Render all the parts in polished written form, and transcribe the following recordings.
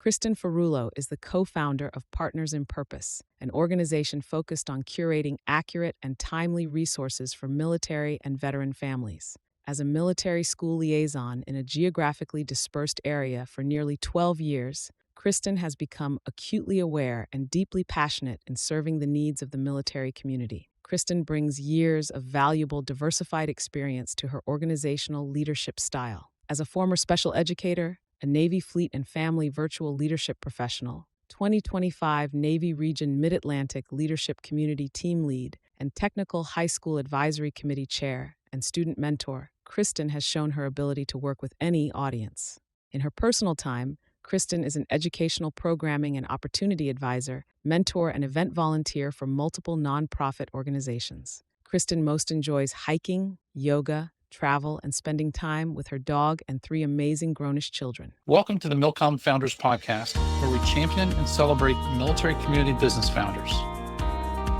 Kristen Ferullo is the co-founder of Partners in Purpose, an organization focused on curating accurate and timely resources for military and veteran families. As a military school liaison in a geographically dispersed area for nearly 12 years, Kristen has become acutely aware and deeply passionate in serving the needs of the military community. Kristen brings years of valuable, diversified experience to her organizational leadership style. As a former special educator, a Navy Fleet and Family virtual leadership professional, 2025 Navy Region Mid-Atlantic Leadership Community Team Lead, and Technical High School Advisory Committee Chair and student mentor, Kristen has shown her ability to work with any audience. In her personal time, Kristen is an educational programming and opportunity advisor, mentor, and event volunteer for multiple nonprofit organizations. Kristen most enjoys hiking, yoga, travel, and spending time with her dog and three amazing grownish children. Welcome to the MilCom Founders Podcast, where we champion and celebrate military community business founders.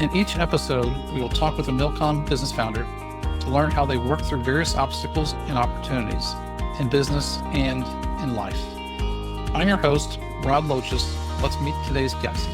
In each episode, we will talk with a MilCom business founder to learn how they work through various obstacles and opportunities in business and in life. I'm your host, Rod Loches. Let's meet today's guest.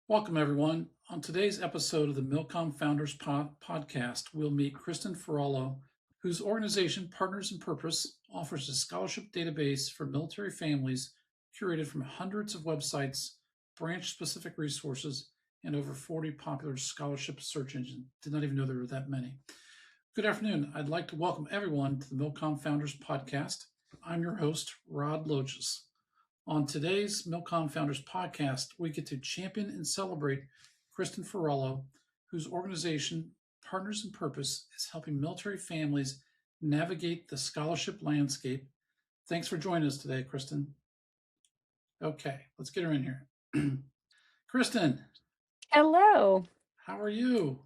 Welcome, everyone. On today's episode of the MilCom Founders Podcast, we'll meet Kristen Ferullo, whose organization, Partners in Purpose, offers a scholarship database for military families curated from hundreds of websites, branch-specific resources, and over 40 popular scholarship search engines. Did not even know there were that many. Good afternoon. I'd like to welcome everyone to the MilCom Founders Podcast. I'm your host, Rod Loches. On today's MilCom Founders Podcast, we get to champion and celebrate Kristen Ferullo, whose organization, Partners in Purpose, is helping military families navigate the scholarship landscape. Thanks for joining us today, Kristen. Okay, let's get her in here. Kristen. Hello. How are you?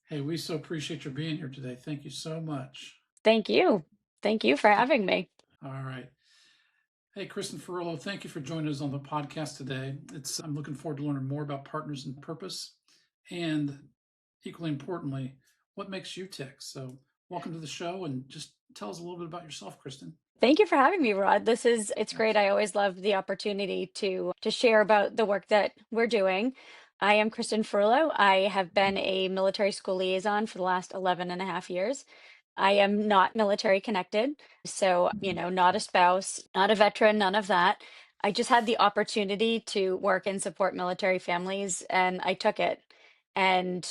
Hey, we so appreciate your being here today. Thank you so much. Thank you. Thank you for having me. All right. Hey, Kristen Ferullo, thank you for joining us on the podcast today. I'm looking forward to learning more about Partners in Purpose and, equally importantly, what makes you tick. So welcome to the show, and just tell us a little bit about yourself, Kristen. Thank you for having me, Rod. It's great. I always love the opportunity to share about the work that we're doing. I am Kristen Ferullo. I have been a military school liaison for the last 11 and a half years. I am not military connected, so, not a spouse, not a veteran, none of that. I just had the opportunity to work and support military families, and I took it. And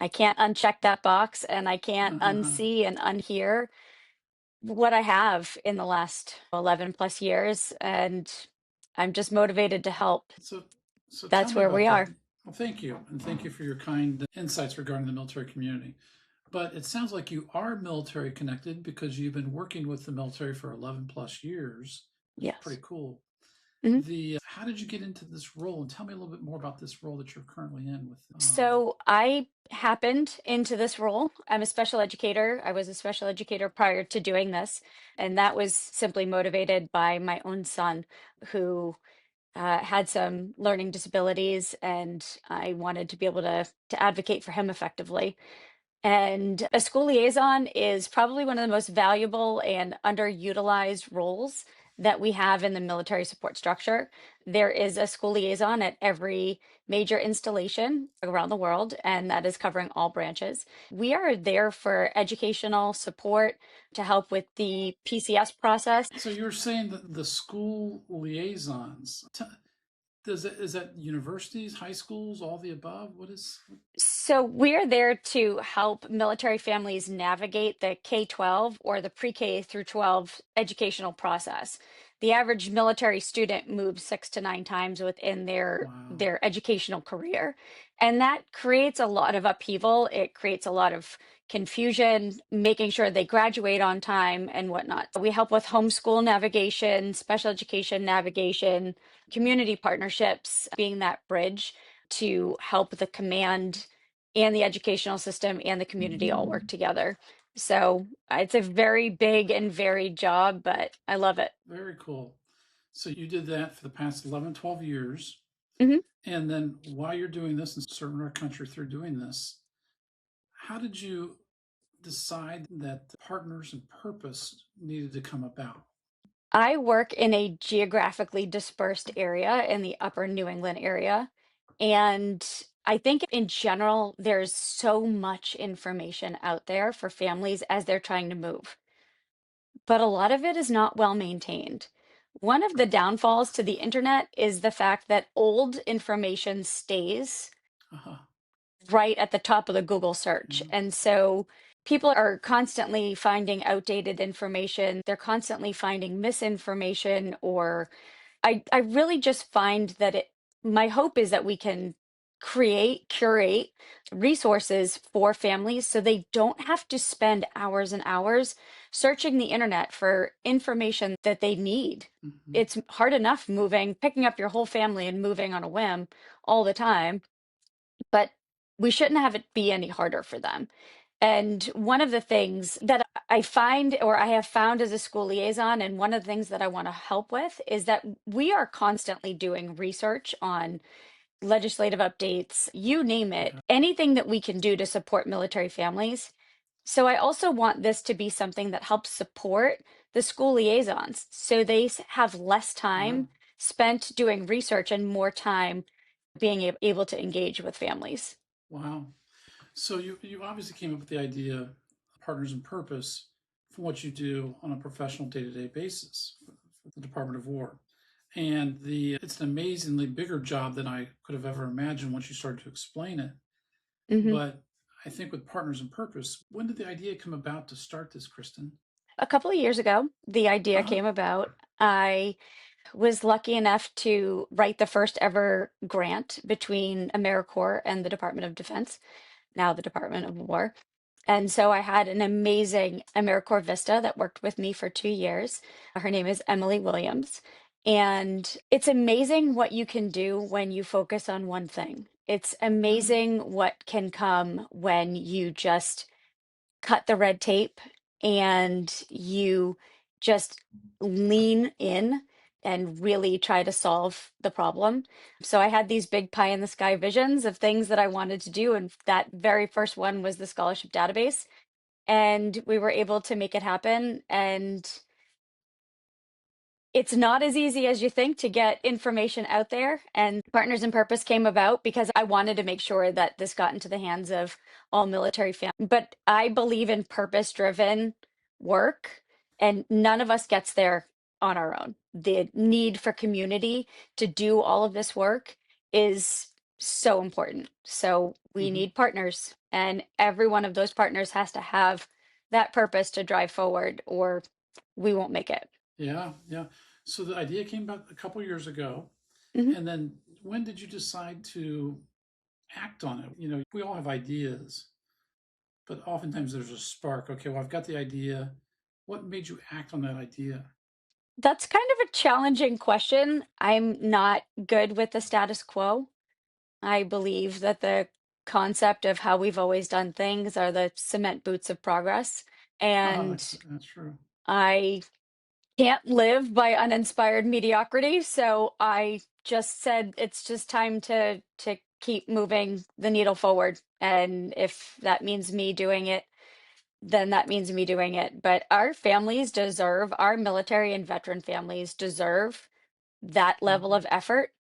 I can't uncheck that box, and I can't unsee and unhear what I have in the last 11 plus years. And I'm just motivated to help. So That's tell me where about we that. are. Well, thank you. And thank you for your kind insights regarding the military community. But it sounds like you are military connected because you've been working with the military for 11 plus years. Yes. Pretty cool. Mhm. How did you get into this role? And tell me a little bit more about this role that you're currently in with. So I happened into this role. I'm a special educator. I was a special educator prior to doing this. And that was simply motivated by my own son, who had some learning disabilities, and I wanted to be able to advocate for him effectively. And a school liaison is probably one of the most valuable and underutilized roles that we have in the military support structure. There is a school liaison at every major installation around the world, and that is covering all branches. We are there for educational support to help with the PCS process. So you're saying that the school liaisons, is that universities, high schools, all the above? So we're there to help military families navigate the K-12 or the pre-K through 12 educational process. The average military student moves 6 to 9 times within Wow. their educational career. And that creates a lot of upheaval. It creates a lot of confusion, making sure they graduate on time and whatnot. We help with homeschool navigation, special education navigation, community partnerships, being that bridge to help the command and the educational system and the community all work together. So it's a very big and varied job, but I love it. Very cool. So you did that for the past 11, 12 years. Mhm. And then while you're doing this and serving our country through doing this, how did you decide that Partners in Purpose needed to come about? I work in a geographically dispersed area in the upper New England area. And I think in general, there's so much information out there for families as they're trying to move, but a lot of it is not well maintained. One of the downfalls to the internet is the fact that old information stays Uh-huh. right at the top of the Google search. Mhm. And so people are constantly finding outdated information. They're constantly finding misinformation, or I really just find that my hope is that we can curate resources for families so they don't have to spend hours and hours searching the internet for information that they need. Mhm. It's hard enough picking up your whole family and moving on a whim all the time, but we shouldn't have it be any harder for them. And one of the things that I find, or I have found as a school liaison, and one of the things that I want to help with is that we are constantly doing research on legislative updates, you name it, Yeah. anything that we can do to support military families. So I also want this to be something that helps support the school liaisons so they have less Yeah. time spent doing research and more time being able to engage with families. Wow. So you obviously came up with the idea of Partners in Purpose from what you do on a professional day-to-day basis for the Department of War. And the it's an amazingly bigger job than I could have ever imagined once you started to explain it. Mhm. But I think with Partners in Purpose, when did the idea come about to start this, Kristen? A couple of years ago, the idea Uh-huh. came about. I was lucky enough to write the first ever grant between AmeriCorps and the Department of Defense, now the Department of War. And so I had an amazing AmeriCorps Vista that worked with me for 2 years. Her name is Emily Williams. And it's amazing what you can do when you focus on one thing. It's Really? amazing what can come when you just cut the red tape and you just lean in and really try to solve the problem. So I had these big pie in the sky visions of things that I wanted to do. And that very first one was the scholarship database. And we were able to make it happen. And it's not as easy as you think to get information out there. And Partners in Purpose came about because I wanted to make sure that this got into the hands of all military families. But I believe in purpose-driven work, and none of us gets there on our own. The need for community to do all of this work is so important. So we Hmm. need partners, and every one of those partners has to have that purpose to drive forward, or we won't make it. Yeah, yeah. So the idea came about a couple years ago. Mhm. And then when did you decide to act on it? We all have ideas, but oftentimes there's a spark. Okay, well, I've got the idea. What made you act on that idea? That's kind of a challenging question. I'm not good with the status quo. I believe that the concept of how we've always done things are the cement boots of progress. And That's true. I can't live by uninspired mediocrity. So I just said it's just time to keep moving the needle forward. And if that means me doing it, then that means me doing it. But our military and veteran families deserve that level Hmm. of effort,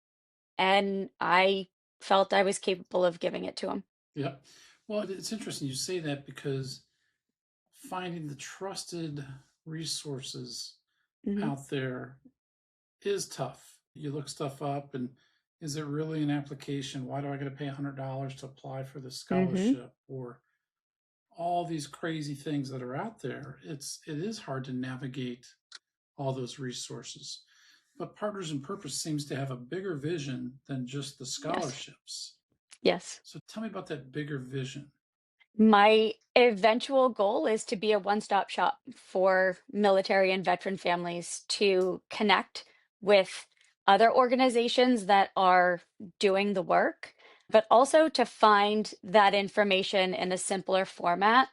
and I felt I was capable of giving it to him. Yeah. Well, it's interesting you say that because finding the trusted resources Mhm, out there is tough. You look stuff up and is it really an application? Why do I got to pay $100 to apply for the mhm. scholarship or all these crazy things that are out there? It is hard to navigate all those resources. But Partners in Purpose seems to have a bigger vision than just the Yes, scholarships. yes. So tell me about that bigger vision. My eventual goal is to be a one-stop shop for military and veteran families to connect with other organizations that are doing the work, but also to find that information in a simpler format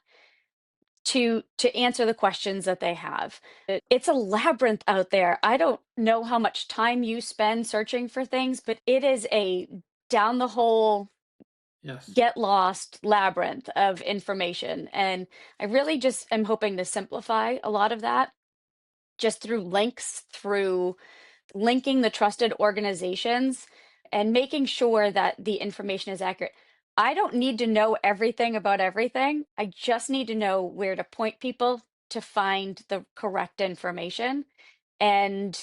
to answer the questions that they have. It's a labyrinth out there. I don't know how much time you spend searching for things, but it is a down the hole Yes. get lost labyrinth of information. And I really just am hoping to simplify a lot of that just through links, through linking the trusted organizations and making sure that the information is accurate. I don't need to know everything about everything. I just need to know where to point people to find the correct information. And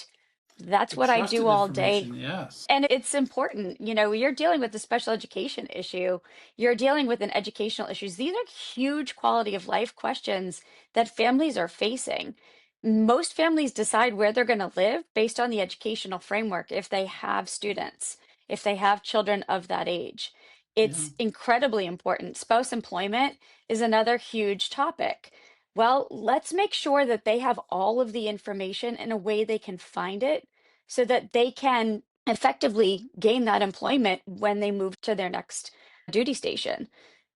that's The what I do trusted all day. information, yes. And it's important, you're dealing with a special education issue, you're dealing with an educational issues. These are huge quality of life questions that families are facing. Most families decide where they're going to live based on the educational framework if they have students, if they have children of that age. Yeah. It's incredibly important. Spouse employment is another huge topic. Well, let's make sure that they have all of the information in a way they can find it so that they can effectively gain that employment when they move to their next duty station.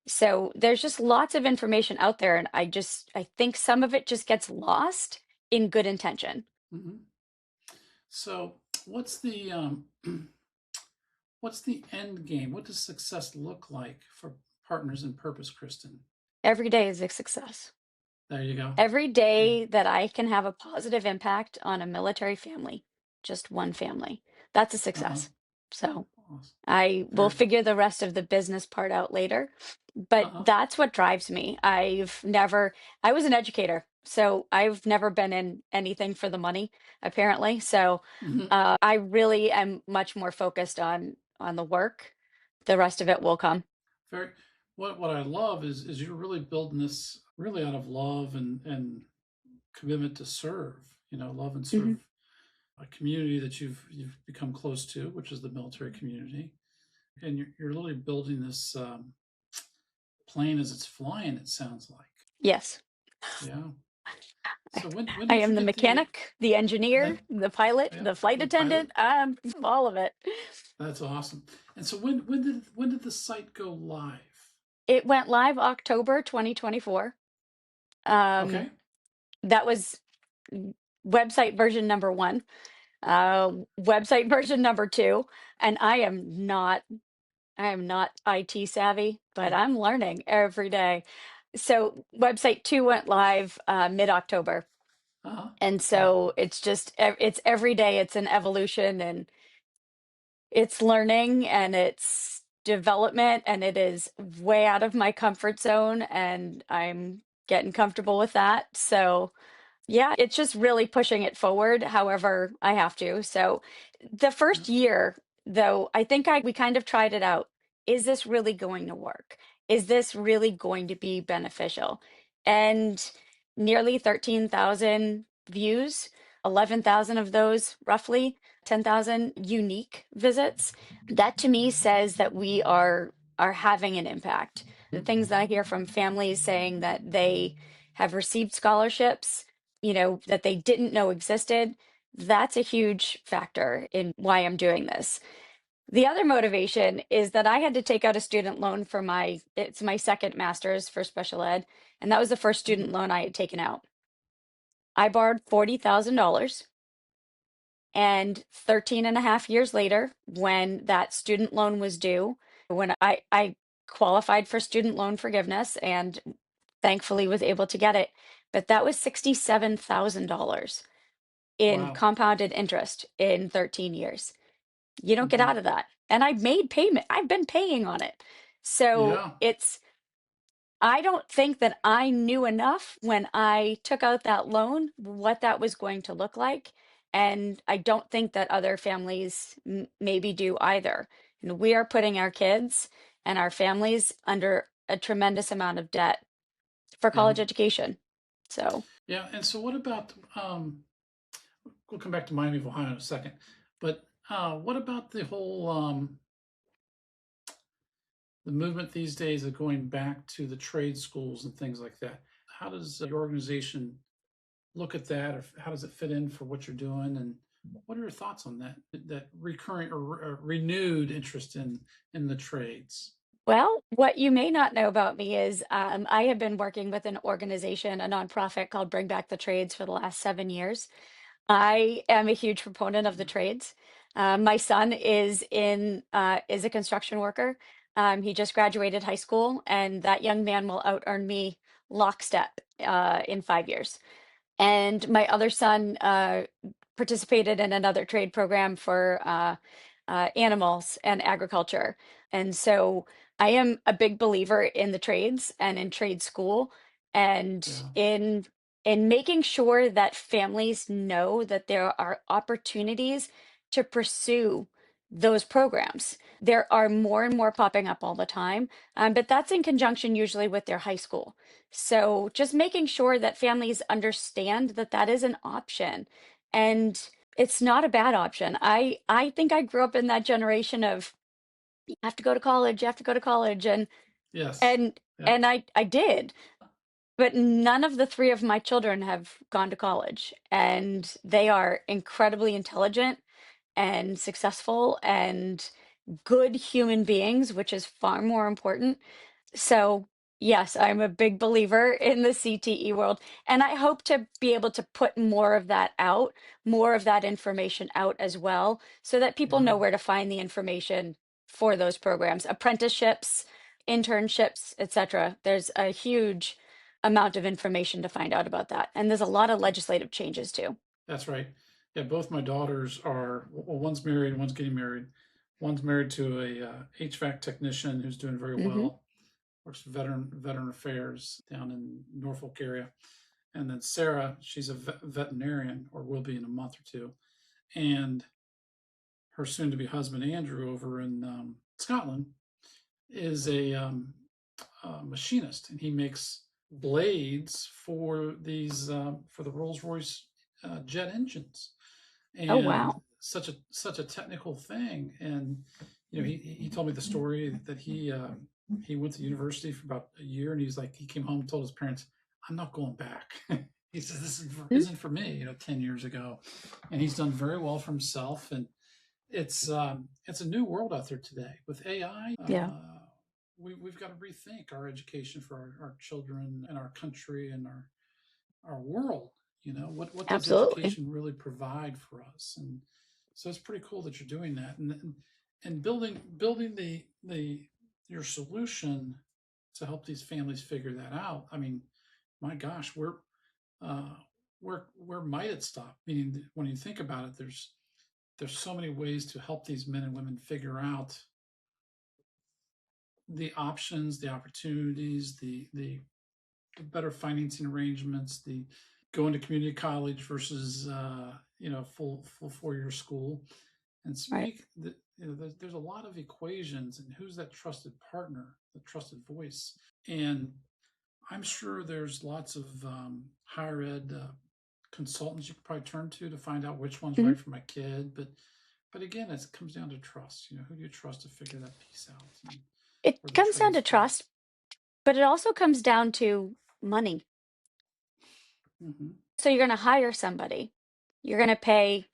So there's just lots of information out there, and I think some of it just gets lost in good intention. Hmm. So, what's the what's the end game? What does success look like for partners in purpose, Kristen? Every day is a success. There you go. Every Yeah. day that I can have a positive impact on a military family, just one family, that's a Uh huh. success. So Awesome. I will Very. figure the rest of the business part out later, but Uh huh. that's what drives me. I was an educator, so I've never been in anything for the money, apparently. So Hmm. I really am much more focused on the work. The rest of it will come. Very. What I love is you're really building this really out of love and commitment to serve. You know, love and Hmm. serve a community that you've become close to, which is the military community, and you're literally building this plane as it's flying. It sounds like. Yes. Yeah. So when I did you am the get the mechanic, the engineer, that? the pilot, Yeah, the flight the pilot. attendant, all of it. That's awesome. And so when did the site go live? It went live October 2024. Um, Okay. that was website version number one, website version number two, and I am not IT savvy, but Yeah. I'm learning every day. So website two went live mid-October. Uh-huh. And Wow. so it's just it's every day it's an evolution, and it's learning and it's development, and it is way out of my comfort zone, and I'm getting comfortable with that. So yeah, it's just really pushing it forward however I have to. So the Yeah. first year, though, I think we kind of tried it out. Is this really going to work? Is this really going to be beneficial? And nearly 13,000 views, 11,000 of those, roughly 10,000 unique visits. That to me says that we are having an impact. The things that I hear from families saying that they have received scholarships, that they didn't know existed, that's a huge factor in why I'm doing this. The other motivation is that I had to take out a student loan for it's my second master's for special ed, and that was the first student Hmm. loan I had taken out. I borrowed $40,000, and 13 and a half years later, when that student loan was due, when I qualified for student loan forgiveness and thankfully was able to get it, but that was $67,000 in Wow. compounded interest in 13 years. You don't get Hmm. out of that. And I've made payment. I've been paying on it. So Yeah. I don't think that I knew enough when I took out that loan what that was going to look like. And I don't think that other families maybe do either. And we are putting our kids and our families under a tremendous amount of debt for Yeah. college education. So, Yeah. And so what about we'll come back to Miami of Ohio in a second. But what about the whole the movement these days of going back to the trade schools and things like that? How does your organization look at that, or how does it fit in for what you're doing? And what are your thoughts on that? That recurring or renewed interest in the trades? well, what you may not know about me is I have been working with an organization, a nonprofit called Bring Back the Trades for the last 7 years. I am a huge proponent of the trades. My son is a construction worker. He just graduated high school, and that young man will out earn me lockstep in 5 years. And my other son participated in another trade program for animals and agriculture. And so I am a big believer in the trades and in trade school and Yeah. in making sure that families know that there are opportunities to pursue those programs. There are more and more popping up all the time, but that's in conjunction usually with their high school. So just making sure that families understand that that is an option and it's not a bad option. I think I grew up in that generation of you have to go to college, you have to go to college Yes. and Yep. and I did. But none of the three of my children have gone to college and they are incredibly intelligent and successful and good human beings, which is far more important. So, yes, I'm a big believer in the CTE world, and I hope to be able to put more of that out, more of that information out as well, so that people Yeah. know where to find the information for those programs, apprenticeships, internships, etc. There's a huge amount of information to find out about that, and there's a lot of legislative changes too. That's right. Yeah, both my daughters are, well, one's married and one's getting married. One's married to a HVAC technician who's doing very Hmm. well, works for veteran affairs down in Norfolk area. And then Sarah, she's a veterinarian, or will be in a month or two. And her soon-to-be husband Andrew over in Scotland is a machinist, and he makes blades for these for the Rolls-Royce jet engines, Oh, and wow. such a technical thing. And he told me the story that he went to university for about a year, and he's like, he came home and told his parents, "I'm not going back." He says, Mm. isn't for me, 10 years ago. And he's done very well for himself. And it's a new world out there today with AI. Yeah, We've got to rethink our education for our children and our country and our world. What does absolutely. education really provide for us? And so it's pretty cool that you're doing that, and building the your solution to help these families figure that out. I mean, my gosh, uh, where might it stop? Meaning, when you think about it, there's so many ways to help these men and women figure out the options, the opportunities, the better financing arrangements, the going to community college versus full 4 year school. And Right. there's a lot of equations, and who's that trusted partner, the trusted voice. And I'm sure there's lots of higher ed consultants you could probably turn to find out which one's Mhm. right for my kid. But again, it comes down to trust. Who do you trust to figure that piece out, It or the comes down trades to for? trust, but it also comes down to money. Mm-hmm. So you're going to hire somebody. You're going to pay,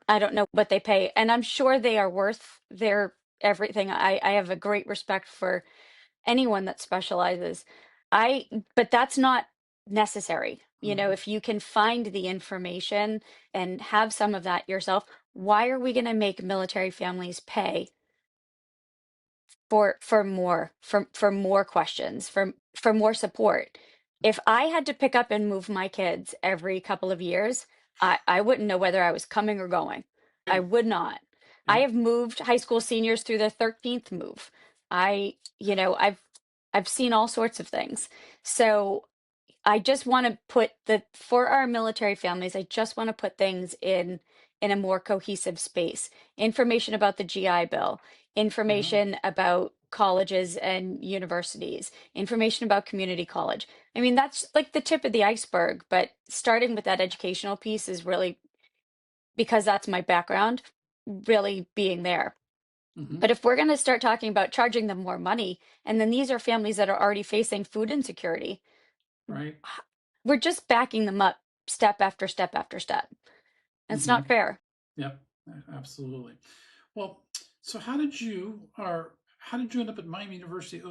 I don't know what they pay, and I'm sure they are worth their everything. I have a great respect for anyone that specializes. I, but that's not necessary. Mm-hmm. If you can find the information and have some of that yourself, why are we going to make military families pay for more questions, for more support? If I had to pick up and move my kids every couple of years, I wouldn't know whether I was coming or going. I Right. would not. I Yeah. have moved high school seniors through their 13th move. I've seen all sorts of things. So I just want to put the for our military families, I just want to put things in a more cohesive space. Information about the GI Bill, Yeah. information about colleges and universities, information about community college. I mean, that's like the tip of the iceberg, but starting with that educational piece is really because that's my background, really being there. Mm-hmm. But if we're going to start talking about charging them more money, and then these are families that are already facing food insecurity, Right. we're just backing them up step after step after step. It's Mm-hmm. not fair. Yep. Absolutely. Well, so how did you end up at Miami University? How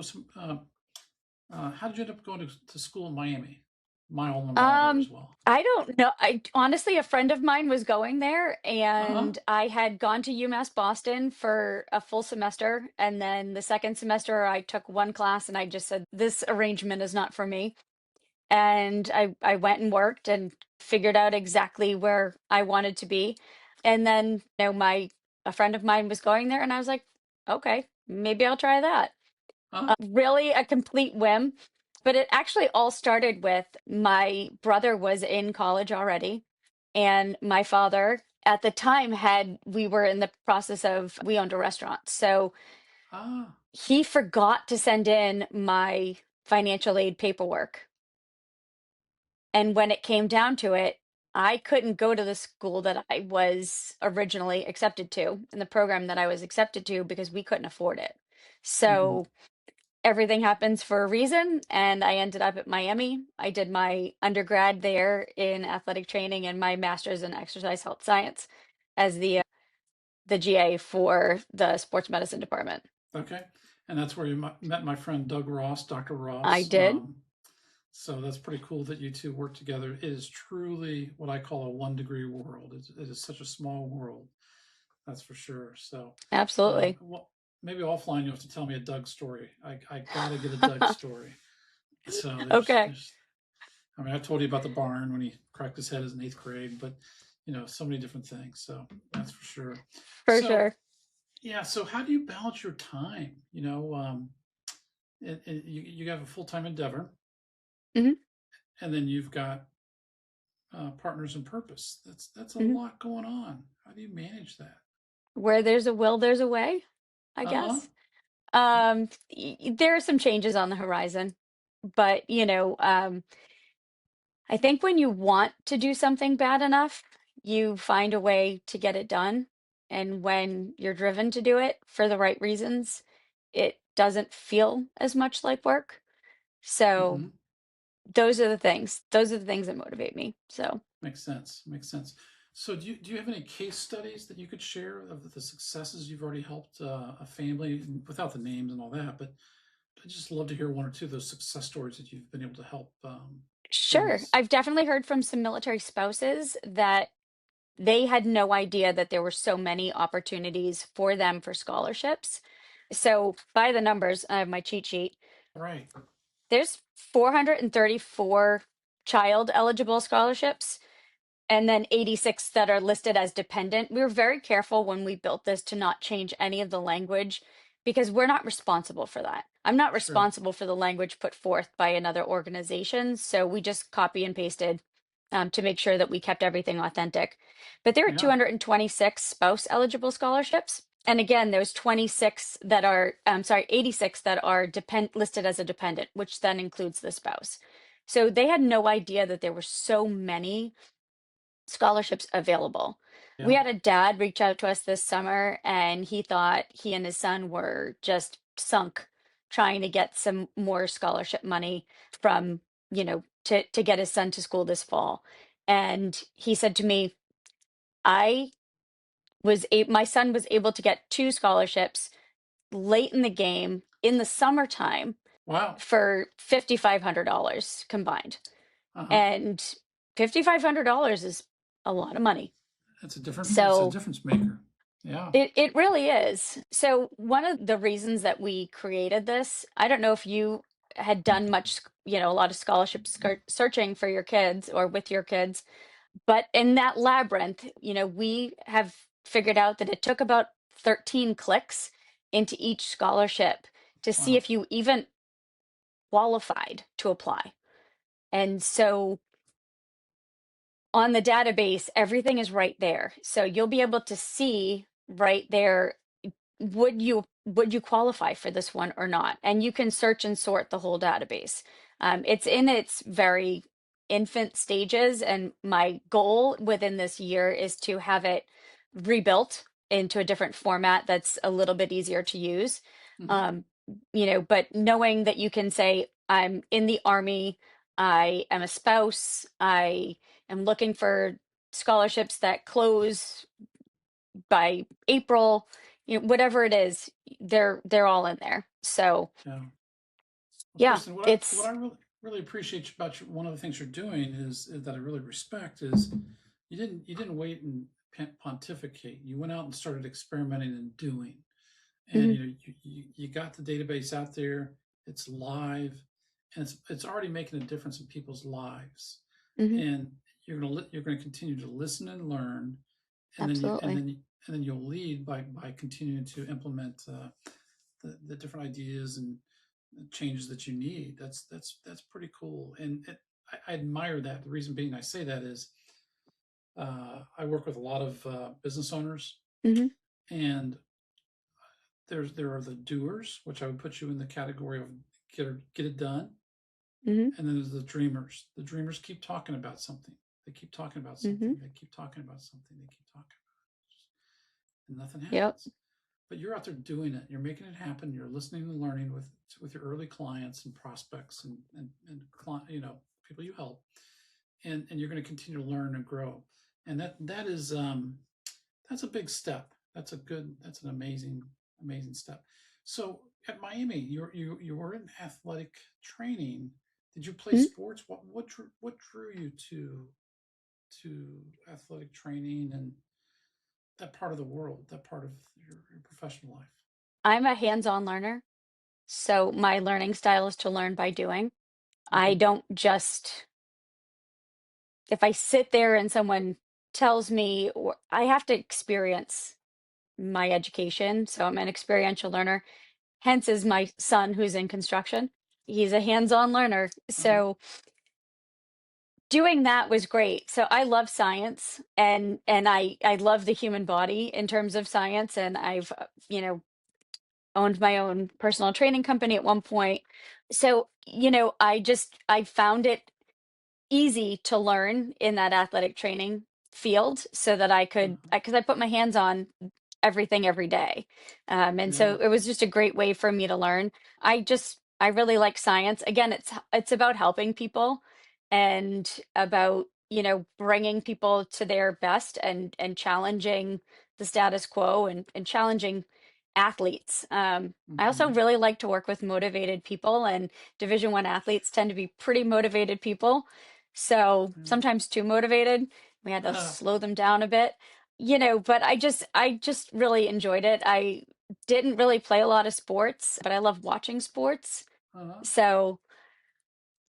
did you end up going to school in Miami? my alma mater Um, as well. I don't know. I honestly, a friend of mine was going there, Uh-huh. and I had gone to UMass Boston for a full semester, and then the second semester I took one class, and I just said, "This arrangement is not for me." And I went and worked and figured out exactly where I wanted to be. And then, my a friend of mine was going there, and I was like, "Okay, maybe I'll try that." Uh-huh. Really a complete whim, but it actually all started with my brother was in college already, and my father at the time we were in the process of we owned a restaurant. So Ah. he forgot to send in my financial aid paperwork. And when it came down to it, I couldn't go to the school that I was originally accepted to in the program that I was accepted to because we couldn't afford it. Mm-hmm. So everything happens for a reason, and I ended up at Miami. I did my undergrad there in athletic training and my master's in exercise health science as the GA for the sports medicine department. Okay. And that's where you met my friend Doug Ross, Dr. I Ross. did. So that's pretty cool that you two work together. It is truly what I call a 1 degree world. It is such a small world, that's for sure. So, Absolutely. well, maybe offline you have to tell me a Doug story. I gotta get a Doug story. So Okay, I mean, I told you about the barn when he cracked his head as in 8th grade, but so many different things. So that's for sure. for So sure. yeah, so how do you balance your time? You have a full time endeavor, Hmm. and then you've got partners in purpose. That's a Hmm. lot going on. How do you manage that? Where there's a will, there's a way, I Uh huh. guess. There are some changes on the horizon, but I think when you want to do something bad enough, you find a way to get it done. And when you're driven to do it for the right reasons, it doesn't feel as much like work. So Mm-hmm. those are the things. Those are the things that motivate me. So Makes sense. Makes sense. So do you have any case studies that you could share of the successes you've already helped a family without the names and all that? But I'd just love to hear one or two of those success stories that you've been able to help sure, families. I've definitely heard from some military spouses that they had no idea that there were so many opportunities for them for scholarships. So by the numbers, I have my cheat sheet. Right. There's 434 child eligible scholarships and then 86 that are listed as dependent. We were very careful when we built this to not change any of the language because we're not responsible for that. I'm not Sure. responsible for the language put forth by another organization. So we just copy and pasted to make sure that we kept everything authentic. But there are Yeah. 226 spouse eligible scholarships. And again, there's 26 that are, sorry, 86 that are listed as a dependent, which then includes the spouse. So they had no idea that there were so many scholarships available. We Yeah. had a dad reach out to us this summer, and he thought he and his son were just sunk trying to get some more scholarship money from, to get his son to school this fall. And he said to me, I my son was able to get two scholarships late in the game in the summertime Wow. for $5,500 combined. Uh huh. And $5,500 is a lot of money. It's a So difference maker. Yeah. it really is. So one of the reasons that we created this, I don't know if you had done much, a lot of scholarship searching for your kids or with your kids, but in that labyrinth, we have figured out that it took about 13 clicks into each scholarship to see Wow. if you even qualified to apply. And so on the database, everything is right there. So you'll be able to see right there, would you qualify for this one or not? And you can search and sort the whole database. It's in its very infant stages, and my goal within this year is to have it rebuilt into a different format that's a little bit easier to use. Mm-hmm. Um, but knowing that you can say, I'm in the Army, I am a spouse, I am looking for scholarships that close by April, whatever it is, they're all in there. So Yeah. Well, yeah, Kristen, what I it's really appreciate about one of the things you're doing is that I really respect is you didn't wait and pontificate. You went out and started experimenting and doing, and Hmm. you got the database out there. It's live, and it's already making a difference in people's lives. Hmm. And you're gonna continue to listen and learn, and then you and Absolutely. then you, and then you'll lead by continuing to implement the different ideas and changes that you need. That's pretty cool, and I admire that. The reason being I say that is I work with a lot of business owners, Hmm. and there are the doers, which I would put you in the category of get it done, Hmm. and then there's the dreamers. The dreamers keep talking about something. They keep talking about Hmm. something. They keep talking about something. They keep talking about it, and nothing Yep. happens. But you're out there doing it. You're making it happen. You're listening and learning with your early clients and prospects and people you help, and you're going to continue to learn and grow. And that is that's a big step. That's an amazing step. So at Miami, you were in athletic training. Did you play Mhm. sports? What drew you to athletic training and that part of the world, that part of your professional life? I'm a hands-on learner, so my learning style is to learn by doing. I Okay. don't just, if I sit there and someone tells me, or I have to experience my education. So I'm an experiential learner. Hence is my son who's in construction. He's a hands-on learner. Uh-huh. So doing that was great. So I love science, and I love the human body in terms of science, and I've owned my own personal training company at one point. So, I found it easy to learn in that athletic training field so that I could, Uh-huh. because I put my hands on everything every day. And so Yeah. it was just a great way for me to learn. I really like science. Again, it's about helping people and about, bringing people to their best and challenging the status quo and challenging athletes. I also Mm-hmm. really like to work with motivated people, and Division 1 athletes tend to be pretty motivated people, so sometimes too motivated. We had to Yeah. slow them down a bit, but I just really enjoyed it. I didn't really play a lot of sports, but I love watching sports. Uh-huh. So,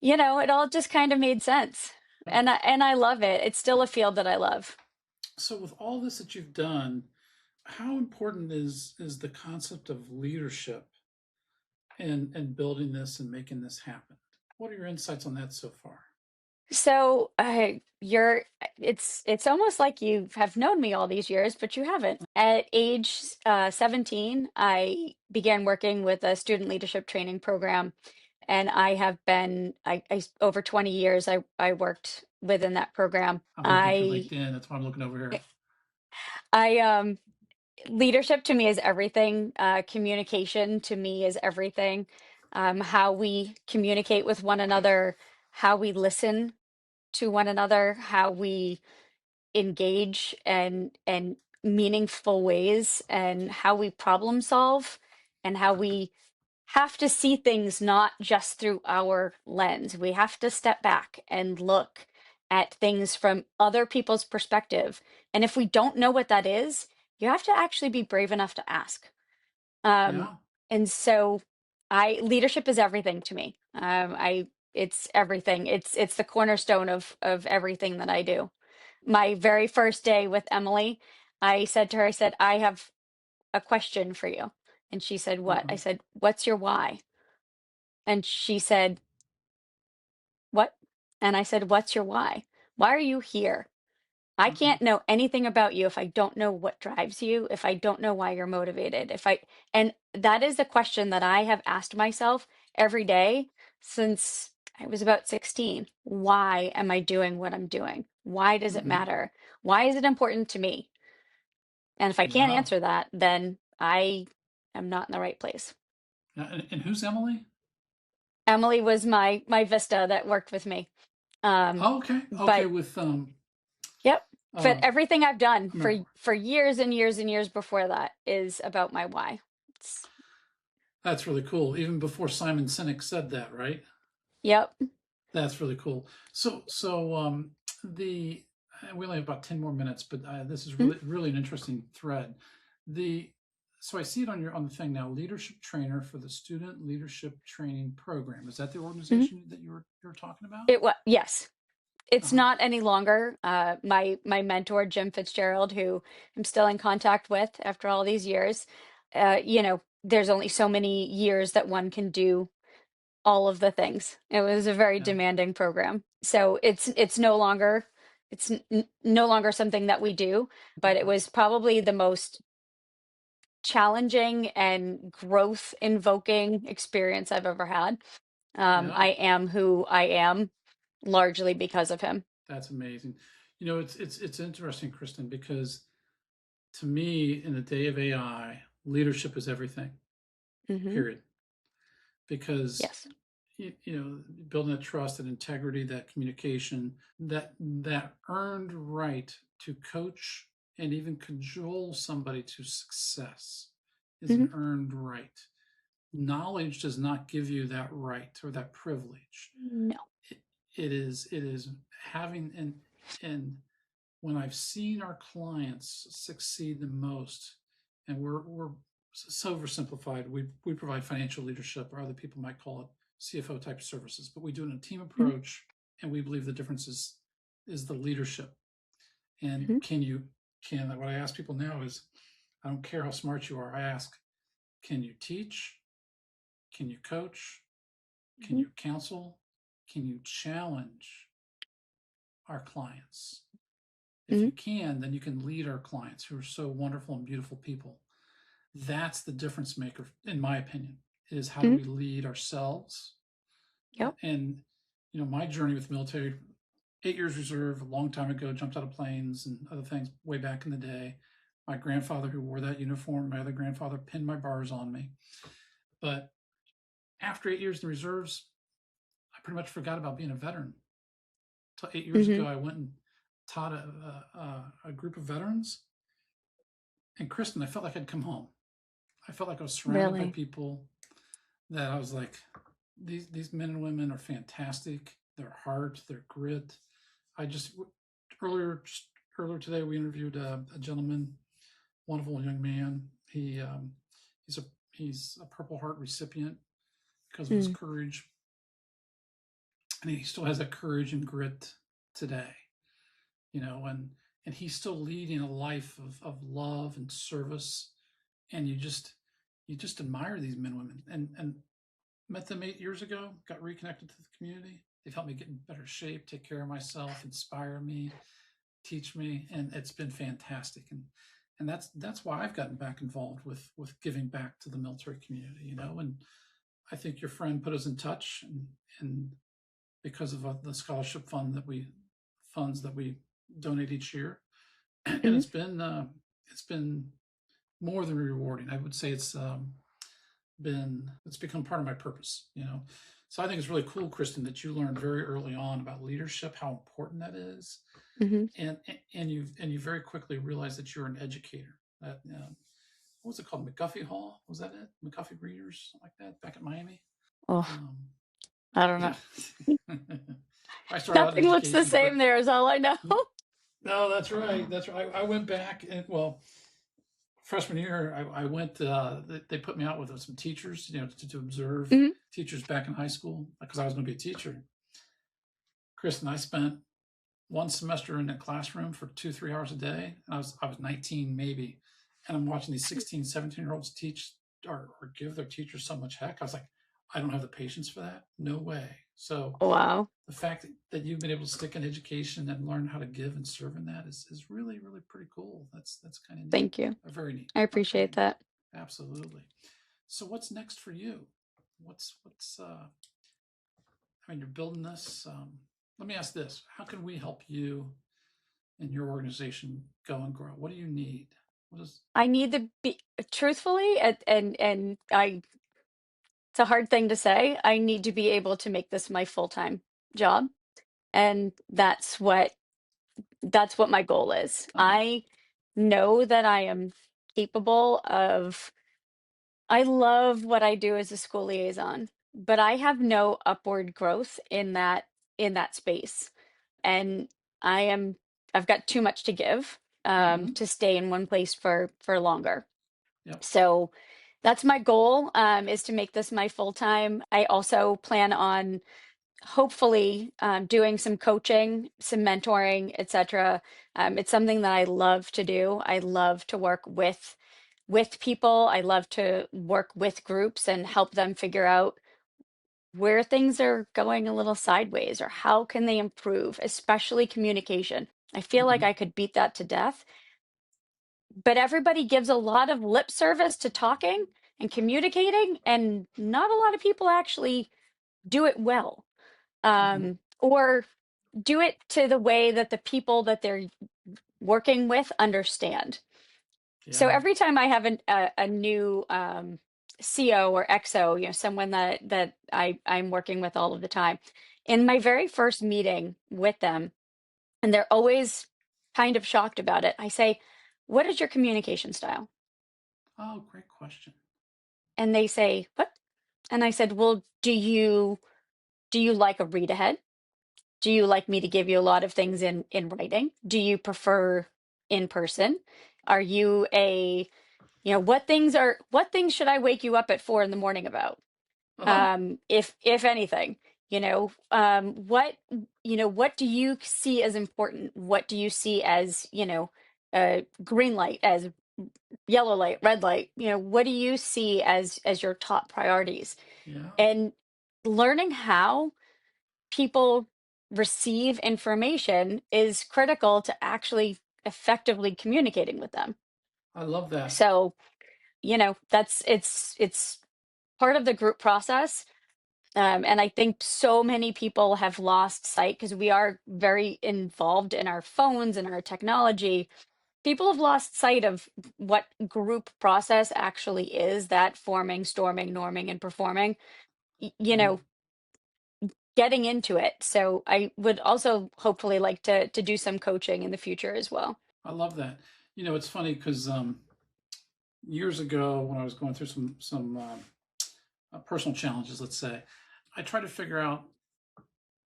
it all just kind of made sense. Yeah. And I love it. It's still a field that I love. So with all this that you've done, how important is the concept of leadership and building this and making this happen? What are your insights on that so far? So, it's almost like you have known me all these years, but you haven't. At age 17, I began working with a student leadership training program, and I have been, over 20 years, I worked within that program. I'm looking at your LinkedIn. That's why I'm looking over here. I, leadership to me is everything. Communication to me is everything. How we communicate with one another, how we listen to one another, how we engage and meaningful ways, and how we problem solve, and how we have to see things not just through our lens. We have to step back and look at things from other people's perspective. And if we don't know what that is, you have to actually be brave enough to ask. Um, Yeah. and so I leadership is everything to me. I It's everything. It's the cornerstone of everything that I do. My very first day with Emily, I said to her, I said, I have a question for you. And she said, what? I Uh-huh. said, what's your why? And she said, what? And I said, what's your why? Why are you here? I Uh-huh. can't know anything about you if I don't know what drives you, if I don't know why you're motivated. And that is a question that I have asked myself every day since I was about 16. Why am I doing what I'm doing? Why does it Mm-hmm. matter? Why is it important to me? And if I can't Wow. answer that, then I am not in the right place. Yeah, and who's Emily? Emily was my Vista that worked with me. Um, Oh, okay. Okay, but with Yep. But uh everything I've done for America. for years and years and years before that is about my why. It's, That's really cool. Even before Simon Sinek said that, right? Yep. That's really cool. So the we only have about 10 more minutes, but this is Mhm. really an interesting thread. The so I see it on your on the thing now, leadership trainer for the student leadership training program. Is that the Mhm. organization that you're talking about? It was, yes. It's Uh-huh. not any longer. My mentor, Jim Fitzgerald, who I'm still in contact with after all these years, there's only so many years that one can do all of the things. It was a very Yeah. demanding program. So it's no longer no longer something that we do, but it Okay. was probably the most challenging and growth invoking experience I've ever had. Yeah. I am who I am largely because of him. That's amazing. It's interesting, Kristen, because to me, in the day of AI, leadership is everything. Hmm. Period. Because Yes. building that trust, that integrity, that communication, that earned right to coach and even cajole somebody to success is Hmm. an earned right. Knowledge does not give you that right or that privilege. No. It is having and when I've seen our clients succeed the most, and we're so oversimplified, we provide financial leadership, or other people might call it CFO type services, but we do it in a team Hmm. approach, and we believe the difference is the leadership. And Hmm. can what I ask people now is, I don't care how smart you are. I ask, can you teach? Can you coach? Can Hmm. you counsel? Can you challenge our clients? If Hmm. you can, then you can lead our clients who are so wonderful and beautiful people. That's the difference maker, in my opinion, is how do Hmm. we lead ourselves? Yep. And, my journey with military, 8 years reserve, a long time ago, jumped out of planes and other things way back in the day. My grandfather, who wore that uniform, my other grandfather pinned my bars on me. But after 8 years in the reserves, I pretty much forgot about being a veteran. Until 8 years Hmm. ago, I went and taught a group of veterans. And Kristen, I felt like I'd come home. I felt like I was surrounded by Really. people that I was like, these men and women are fantastic. Their heart, their grit. I just earlier just earlier today we interviewed a gentleman, wonderful young man. He's a Purple Heart recipient because of his Mm. courage, and he still has that courage and grit today. And he's still leading a life of love and service, and you just admire these men and women. And met them 8 years ago, got reconnected to the community. They've helped me get in better shape, take care of myself, inspire me, teach me, and it's been fantastic. And that's why I've gotten back involved with giving back to the military community. And I think your friend put us in touch, and because of the scholarship funds that we donate each year, and Hmm. it's been more than rewarding. I would say it's become part of my purpose. So I think it's really cool, Kristen, that you learned very early on about leadership, how important that is, Hmm. and you very quickly realized that you're an educator. That what was it called, McGuffey Hall? Was that it? McGuffey Readers, something like that, back at Miami. Oh, um, I don't yeah. know. I started out in Nothing looks the education, same but there is all I know. no, that's right, that's right. I went back, and well, freshman year, I went. They put me out with some teachers, to observe Hmm. teachers back in high school because I was going to be a teacher. Chris and I spent one semester in a classroom for 2 3 hours a day. And I was 19 maybe, and I'm watching these 16 17 year olds teach or give their teachers so much heck. I was like, I don't have the patience for that. No way. So Wow. the fact that you've been able to stick in education and learn how to give and serve in that is really really pretty cool. That's kind of neat. Thank you. Very neat. I Okay, appreciate that. absolutely. So what's next for you? What's I mean, you're building this. Let me ask this: how can we help you and your organization go and grow? What do you need? What is I need to be truthfully, and I it's a hard thing to say. I need to be able to make this my full-time job, and that's what my goal is. okay? I know that I am capable of I love what I do as a school liaison. but I have no upward growth in that space. And I am I've got too much to give Hmm. to stay in one place for longer. Yep. So that's my goal, is to make this my full time. I also plan on hopefully doing some coaching, some mentoring, etc. It's something that I love to do. I love to work with people. I love to work with groups and help them figure out where things are going a little sideways or how can they improve, especially communication. I feel like Hmm. I could beat that to death, but everybody gives a lot of lip service to talking and communicating, and not a lot of people actually do it well, Hmm. or do it to the way that the people that they're working with understand. So Yeah. every time I have a new CO or XO, someone that I'm working with all of the time, in my very first meeting with them, and they're always kind of shocked about it, I say, "What is your communication style?" Oh, great question. And they say, "What?" And I said, "Well, do you like a read ahead? Do you like me to give you a lot of things in writing? Do you prefer in person? Are you a what things should I wake you up at 4 in the morning about? Uh-huh. If anything, what do you see as important? What do you see as, green light, as yellow light, red light? What do you see as your top priorities?" Yeah. And learning how people receive information is critical to actually effectively communicating with them. I love that. So, that's it's part of the group process. And I think so many people have lost sight because we are very involved in our phones and our technology. People have lost sight of what group process actually is, that forming, storming, norming, and performing, y- you Hmm. know, getting into it. So I would also hopefully like to do some coaching in the future as well. I love that. It's funny because years ago when I was going through some personal challenges, let's say, I tried to figure out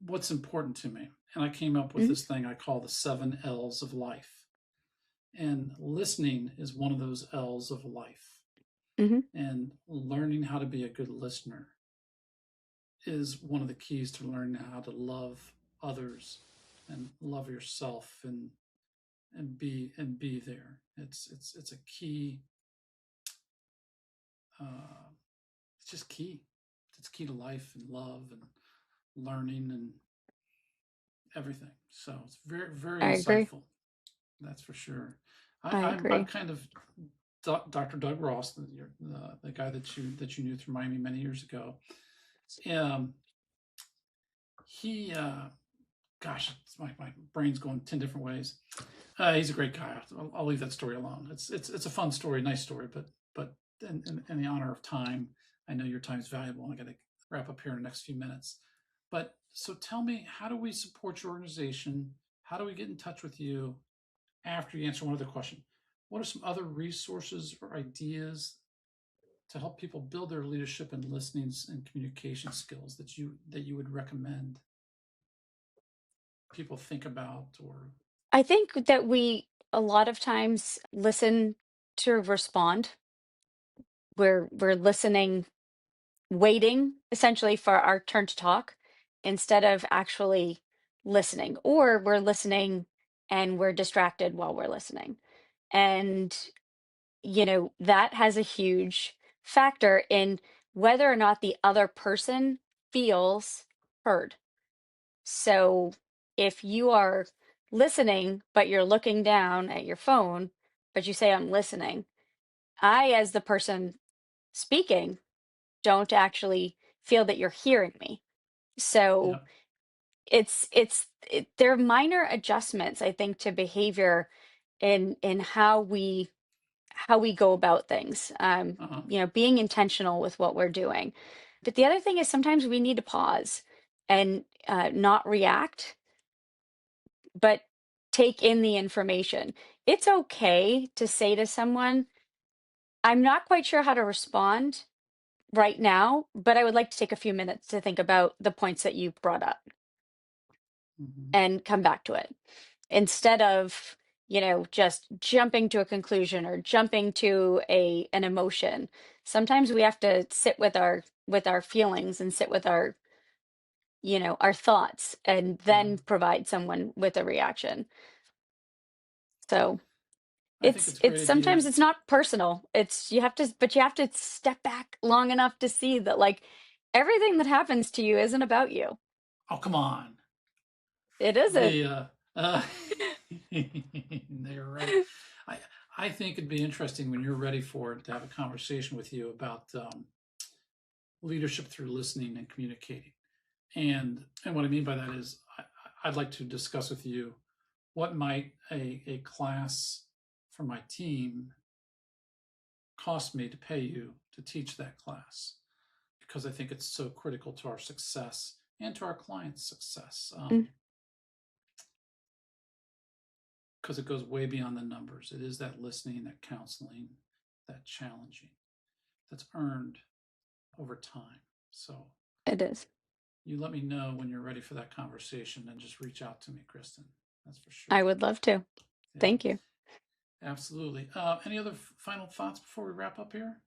what's important to me, and I came up with Hmm. this thing I call the 7 L's of life. And listening is one of those L's of life. Hmm. And learning how to be a good listener is one of the keys to learning how to love others and love yourself and be there. It's a key. Uh, it's just key. It's key to life and love and learning and everything. So it's very very I agree. insightful. That's for sure. I, I I'm agree. kind of Dr. Doug Ross, the guy that you knew through Miami many years ago. Um, he, gosh, my brain's going 10 different ways. He's a great guy. I'll leave that story alone. It's a fun story, nice story, but in the honor of time, I know your time is valuable. I got to wrap up here in the next few minutes. But so tell me, how do we support your organization? How do we get in touch with you after you answer one other question? What are some other resources or ideas to help people build their leadership and listening and communication skills that you would recommend people think about or I think that we a lot of times listen to respond. We're listening, waiting essentially for our turn to talk instead of actually listening, or we're listening and we're distracted while we're listening. And that has a huge factor in whether or not the other person feels heard. So if you are listening, but you're looking down at your phone, but you say, "I'm listening," I, as the person speaking, don't actually feel that you're hearing me. yeah. So there are minor adjustments, I think, to behavior in how we go about things. Uh-huh. Being intentional with what we're doing. But the other thing is sometimes we need to pause and not react, but take in the information. It's okay to say to someone, "I'm not quite sure how to respond. right now, but I would like to take a few minutes to think about the points that you brought up Mhm. and come back to it instead of, just jumping to a conclusion or jumping to an emotion. Sometimes we have to sit with our feelings and sit with our thoughts and Yeah. then provide someone with a reaction. So I think it's a it's great idea. sometimes it's not personal. But you have to step back long enough to see that, like, everything that happens to you isn't about you. Oh, come on. It isn't. The They're right. I I think it'd be interesting when you're ready for it to have a conversation with you about leadership through listening and communicating. And what I mean by that is I'd like to discuss with you what might a class for my team cost me to pay you to teach that class, because I think it's so critical to our success and to our clients' success. Mm, Because it goes way beyond the numbers. It is that listening, that counseling, that challenging that's earned over time. So it is. you let me know when you're ready for that conversation and just reach out to me, Kristen. That's for I sure. would love to. Yeah, Thank you. absolutely. Any other final thoughts before we wrap up here?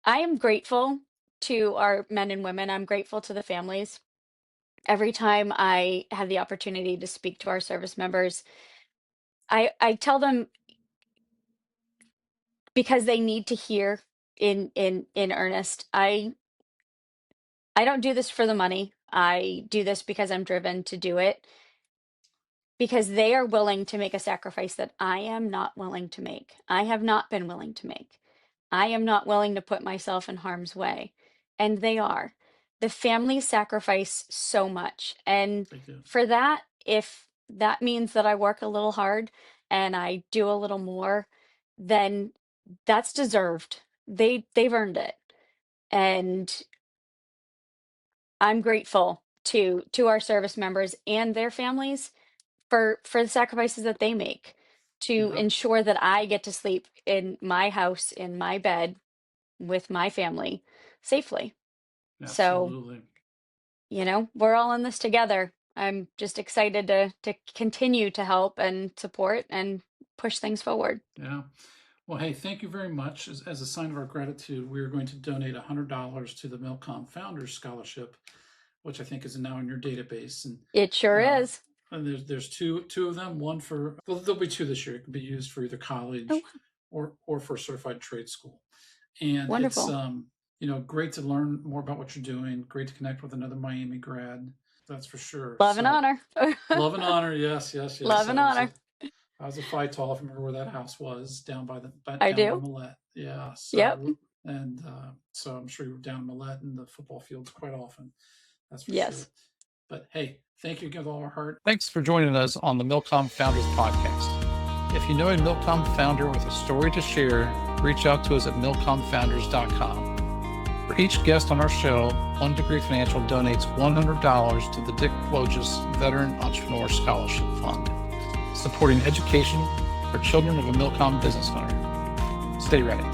I am grateful to our men and women. I'm grateful to the families. Every time I have the opportunity to speak to our service members, I tell them, because they need to hear in earnest. I don't do this for the money. I do this because I'm driven to do it, because they are willing to make a sacrifice that I am not willing to make. I have not been willing to make. I am not willing to put myself in harm's way. And they are. The families sacrifice so much. And They do. for that, if that means that I work a little hard and I do a little more, then that's deserved. They've earned it. And I'm grateful to our service members and their families for the sacrifices that they make to Yeah, ensure that I get to sleep in my house, in my bed, with my family safely. So, absolutely. we're all in this together. I'm just excited to continue to help and support and push things forward. Yeah. Well, hey, thank you very much. As a sign of our gratitude, we are going to donate $100 to the MilCom Founders Scholarship, which I think is now in your database. It sure Uh, is. and there's two of them. One for, well, there'll be two this year. It can be used for either Oh, college or for a certified trade school. And it's wonderful. great to learn more about what you're doing. Great to connect with another Miami grad. That's for sure. Love and So honor. love and honor. Yes, yes, Love yes. and honor. I was a Phi Tall. If you remember where that house was, I down by do. Millette. Yeah. Yep. So I'm sure you were down in Millette in the football fields quite often. That's for sure. Yes. But hey, thank you again with all our heart. Thanks for joining us on the MilCom Founders Podcast. If you know a MilCom founder with a story to share, reach out to us at milcomfounders.com. For each guest on our show, One Degree Financial donates $100 to the Dick Wojcik Veteran Entrepreneur Scholarship Fund, supporting education for children of a MilCom business owner. Stay ready.